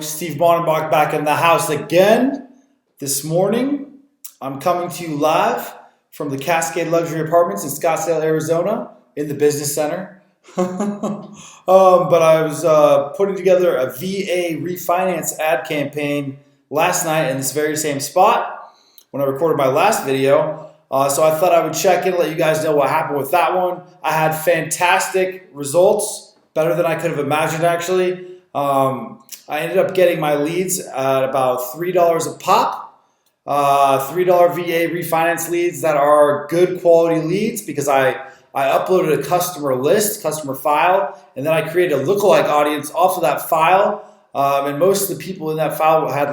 folks, Steve Mannenbach back in the house again. This morning, I'm coming to you live from the Cascade Luxury Apartments in Scottsdale, Arizona, in the business center. But I was putting together a VA refinance ad campaign last night in this very same spot when I recorded my last video. So I thought I would check in and let you guys know what happened with that one. I had fantastic results, better than I could have imagined actually. I ended up getting my leads at about $3 a pop. $3 VA refinance leads that are good quality leads because I uploaded a customer list, customer file, and then I created a lookalike audience off of that file. And most of the people in that file had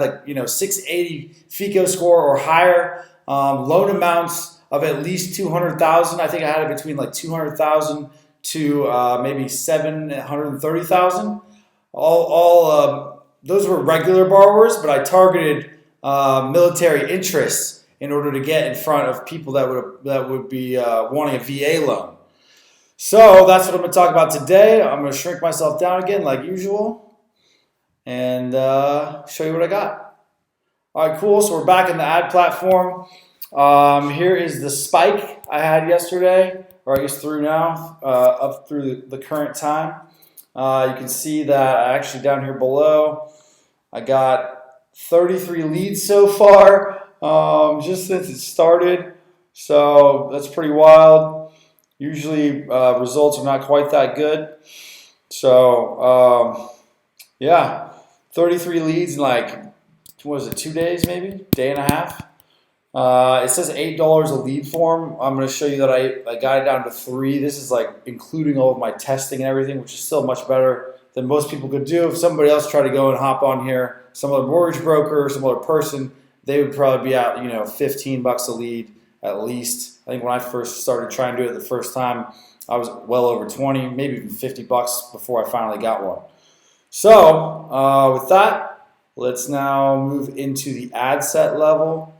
680 FICO score or higher, loan amounts of at least 200,000. I think I had it between 200,000 to maybe 730,000. All those were regular borrowers, but I targeted military interests in order to get in front of people that would be wanting a VA loan. So that's what I'm going to talk about today. I'm going to shrink myself down again like usual and show you what I got. All right, cool. So we're back in the ad platform. Here is the spike I had yesterday, or I guess through now, up through the current time. You can see that actually down here below, I got 33 leads so far, just since it started. So that's pretty wild. Usually results are not quite that good. So yeah, 33 leads in 2 days maybe, day and a half. It says $8 a lead form. I'm going to show you that I got it down to 3. This is including all of my testing and everything, which is still much better than most people could do. If somebody else tried to go and hop on here, some other mortgage broker or some other person, they would probably be out, $15 a lead at least. I think when I first started trying to do it the first time, I was well over 20, maybe even $50 before I finally got one. So with that, let's now move into the ad set level.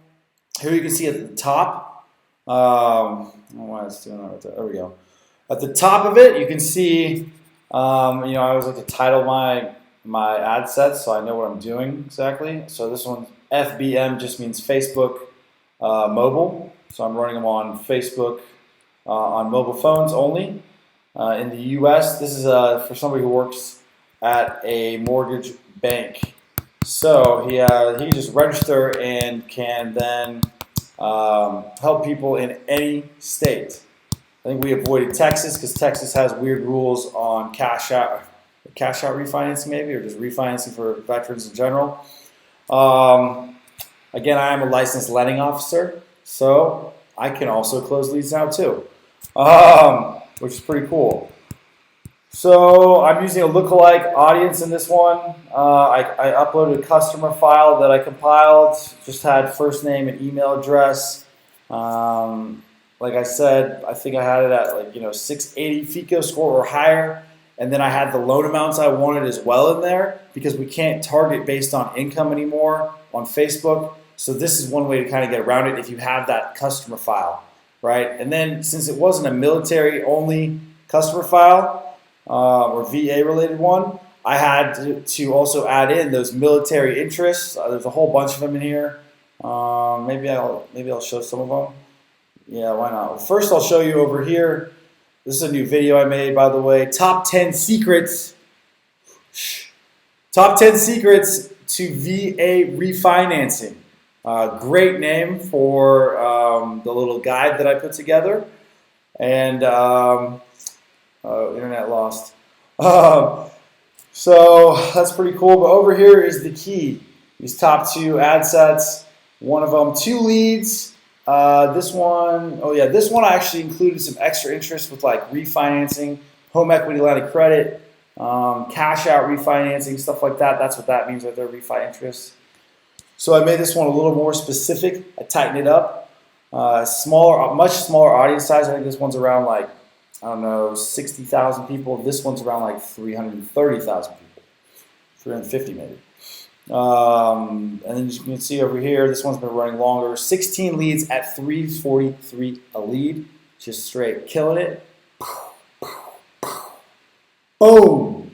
Here you can see at the top, I don't know why it's doing that right there. There we go. At the top of it, you can see, I always like to title my ad sets so I know what I'm doing exactly. So this one, FBM, just means Facebook mobile. So I'm running them on Facebook on mobile phones only. In the U.S., this is for somebody who works at a mortgage bank. So he can just register and can then help people in any state. I think we avoided Texas because Texas has weird rules on cash out refinancing maybe, or just refinancing for veterans in general. Again, I am a licensed lending officer, so I can also close leads now too, which is pretty cool. So I'm using a lookalike audience in this one. I uploaded a customer file that I compiled, just had first name and email address. Like I said, I think I had it at 680 FICO score or higher. And then I had the loan amounts I wanted as well in there because we can't target based on income anymore on Facebook. So this is one way to kind of get around it if you have that customer file, right? And then since it wasn't a military only customer file, or VA related one, I had to also add in those military interests. There's a whole bunch of them in here. Maybe I'll show some of them. Yeah, why not? Well, first I'll show you over here. This is a new video I made, by the way. Top 10 secrets. Top 10 secrets to VA refinancing. Great name for the little guide that I put together. And internet lost. So that's pretty cool. But over here is the key. These top 2 ad sets. One of them, 2 leads. This one I actually included some extra interest with refinancing, home equity line of credit, cash out refinancing, stuff like that. That's what that means right there, refi interest. So I made this one a little more specific. I tightened it up. Much smaller audience size. I think this one's around 60,000 people. This one's around 330,000 people, 350 maybe. And then you can see over here, this one's been running longer. 16 leads at $343 a lead, just straight killing it. Boom.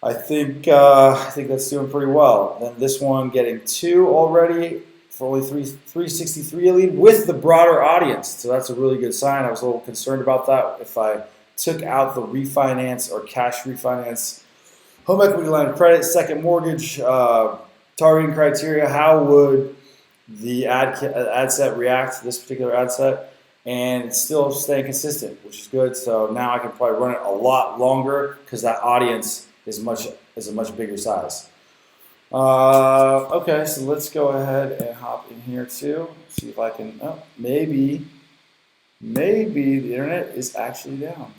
I think that's doing pretty well. Then this one getting 2 already for only 363 a lead with the broader audience. So that's a really good sign. I was a little concerned about that. If I took out the refinance or cash refinance, home equity line of credit, second mortgage, targeting criteria, how would the ad set react to this particular ad set? And it's still staying consistent, which is good. So now I can probably run it a lot longer because that audience is a much bigger size. Okay, so let's go ahead and hop in here too. See if I can. Oh, maybe the internet is actually down.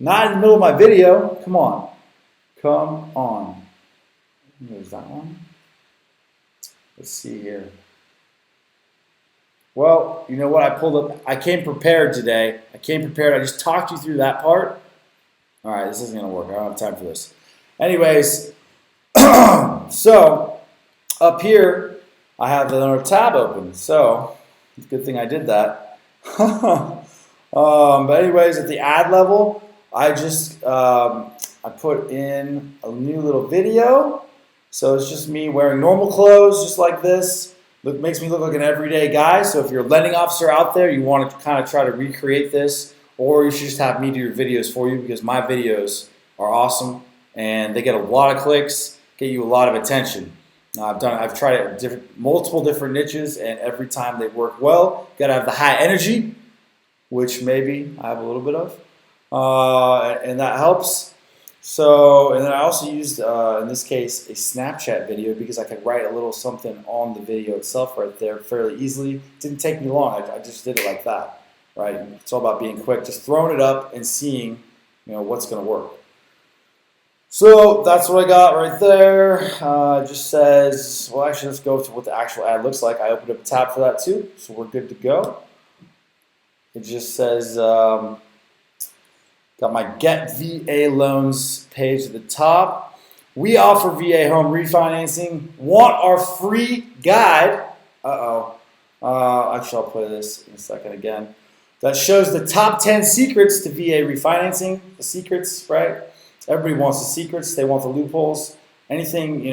Not in the middle of my video. Come on. There's that one. Let's see here. Well, you know what? I came prepared today. I just talked you through that part. All right, this isn't going to work. I don't have time for this. Anyways, so up here, I have another tab open. So it's a good thing I did that. But anyways, at the ad level, I just I put in a new little video. So it's just me wearing normal clothes, just like this. Makes me look like an everyday guy. So if you're a lending officer out there, you want to kind of try to recreate this, or you should just have me do your videos for you because my videos are awesome and they get a lot of clicks, get you a lot of attention. I've tried it in multiple different niches, and every time they work well. Got to have the high energy, which maybe I have a little bit of, and that helps. So, and then I also used, in this case, a Snapchat video because I could write a little something on the video itself right there fairly easily. It didn't take me long. I just did it like that. Right? It's all about being quick, just throwing it up and seeing, what's going to work. So that's what I got right there. It just says, well, actually, let's go to what the actual ad looks like. I opened up a tab for that too, so we're good to go. It just says, got my Get VA Loans page at the top. We offer VA home refinancing. Want our free guide? Actually, I'll play this in a second again. That shows the top 10 secrets to VA refinancing. The secrets, right? Everybody wants the secrets. They want the loopholes. Anything,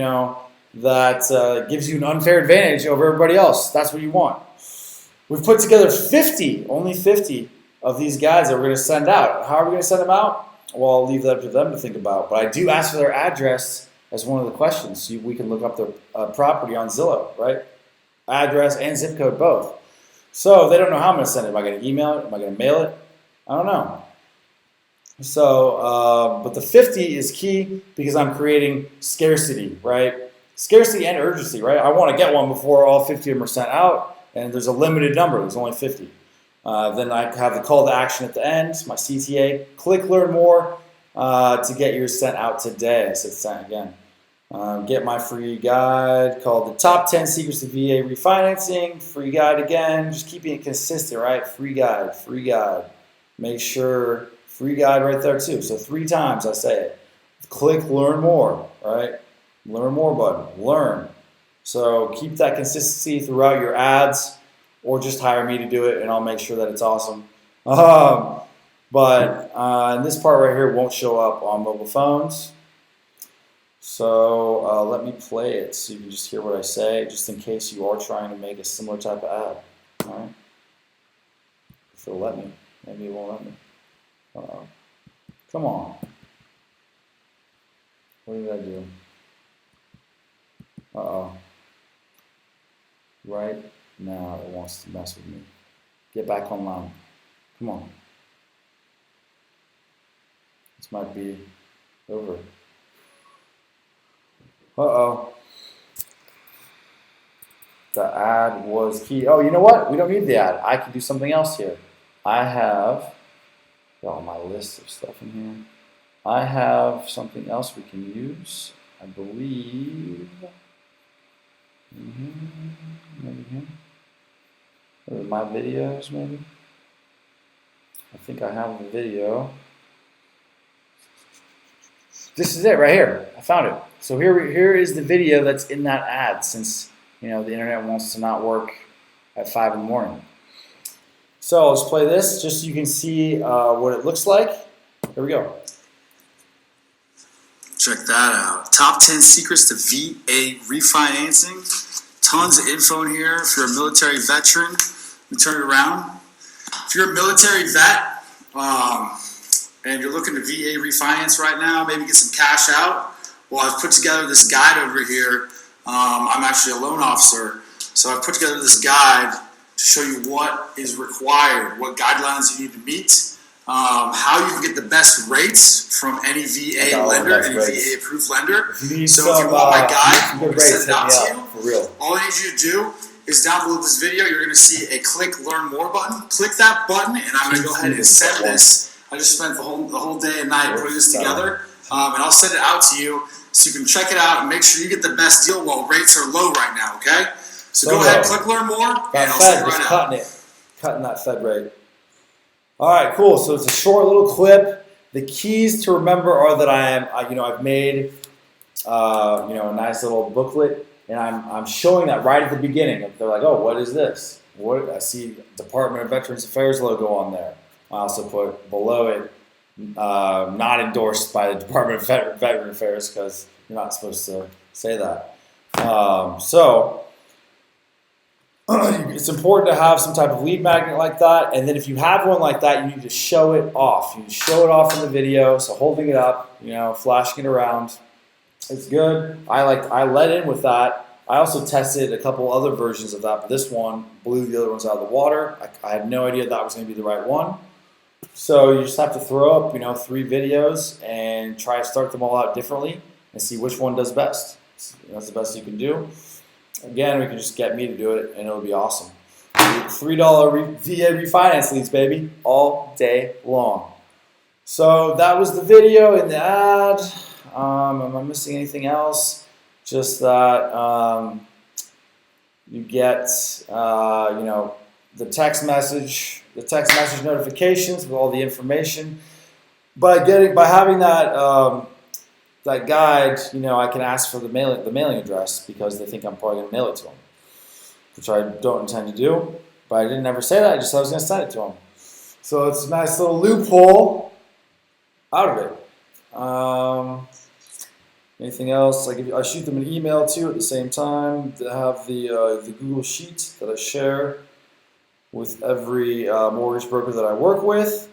that gives you an unfair advantage over everybody else. That's what you want. We've put together only 50 of these guides that we're going to send out. How are we going to send them out? Well, I'll leave that up to them to think about. But I do ask for their address as one of the questions. So we can look up their property on Zillow, right? Address and zip code both. So they don't know how I'm going to send it. Am I going to email it? Am I going to mail it? I don't know. So, but the 50 is key because I'm creating scarcity, right? Scarcity and urgency, right? I want to get one before all 50 of them are sent out, and there's a limited number. There's only 50. Then I have the call to action at the end, my CTA. Click Learn More to get yours sent out today. I said sent again. Get my free guide called The Top 10 Secrets to VA Refinancing. Free guide again. Just keeping it consistent, right? Free guide, free guide. Make sure, free guide right there too. So 3 times I say it. Click Learn More, right? Learn More button. Learn. So keep that consistency throughout your ads, or just hire me to do it and I'll make sure that it's awesome. But this part right here won't show up on mobile phones. So let me play it so you can just hear what I say, just in case you are trying to make a similar type of ad. All right? If it'll let me. Maybe it won't let me. Uh-oh. Come on. What did I do? Uh-oh. Right now it wants to mess with me. Get back online. Come on. This might be over. Uh-oh. The ad was key. Oh, you know what? We don't need the ad. I can do something else here. I have got my list of stuff in here. I have something else we can use. I believe. Maybe here. Or my videos, maybe. I think I have the video. This is it right here. I found it. So here is the video that's in that ad, since the internet wants to not work at 5 in the morning. So let's play this just so you can see what it looks like. Here we go. Check that out. Top 10 secrets to VA refinancing. Tons of info in here. If you're a military veteran, let me turn it around. If you're a military vet and you're looking to VA refinance right now, maybe get some cash out, well, I've put together this guide over here. I'm actually a loan officer, so I've put together this guide to show you what is required, what guidelines you need to meet, how you can get the best rates from any VA lender, any VA-approved lender. So if you want my guide, I'm going to send it out to you. For real. All I need you to do is down below this video, you're going to see a click Learn More button. Click that button, and I'm going to go ahead and send this. I just spent the whole day and night putting this together, and I'll send it out to you so you can check it out and make sure you get the best deal while rates are low right now, okay? So go ahead, click Learn More, and I'll send it right out. Cutting that Fed rate. All right, cool. So it's a short little clip. The keys to remember are that I've made a nice little booklet, and I'm showing that right at the beginning. They're like, oh, what is this? What? I see Department of Veterans Affairs logo on there. I also put below it, not endorsed by the Department of Veteran Affairs, because you're not supposed to say that. So it's important to have some type of lead magnet like that, and then if you have one like that, you need to show it off. You show it off in the video, so holding it up, flashing it around. It's good. I let in with that. I also tested a couple other versions of that, but this one blew the other ones out of the water. I had no idea that was going to be the right one. So you just have to throw up, 3 videos and try to start them all out differently and see which one does best. That's the best you can do. Again, we can just get me to do it, and it'll be awesome. $3 VA refinance leads, baby, all day long. So that was the video and the ad. Am I missing anything else? Just that you get, the text message notifications with all the information. By having that that guide, I can ask for the mailing address because they think I'm probably going to mail it to them, which I don't intend to do. But I didn't ever say that. I just said I was going to send it to them. So it's a nice little loophole out of it. Anything else? I shoot them an email too at the same time to have the Google Sheet that I share with every mortgage broker that I work with.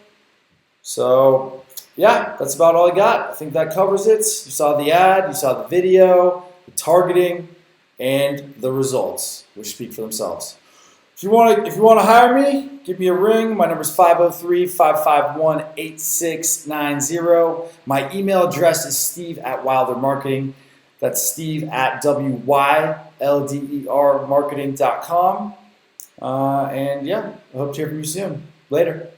So yeah, that's about all I got. I think that covers it. You saw the ad, you saw the video, the targeting, and the results, which speak for themselves. If you want to hire me, give me a ring. My number is 503-551-8690. My email address is steve@wildermarketing. That's steve@wylder marketing.com. And yeah, I hope to hear from you soon. Later.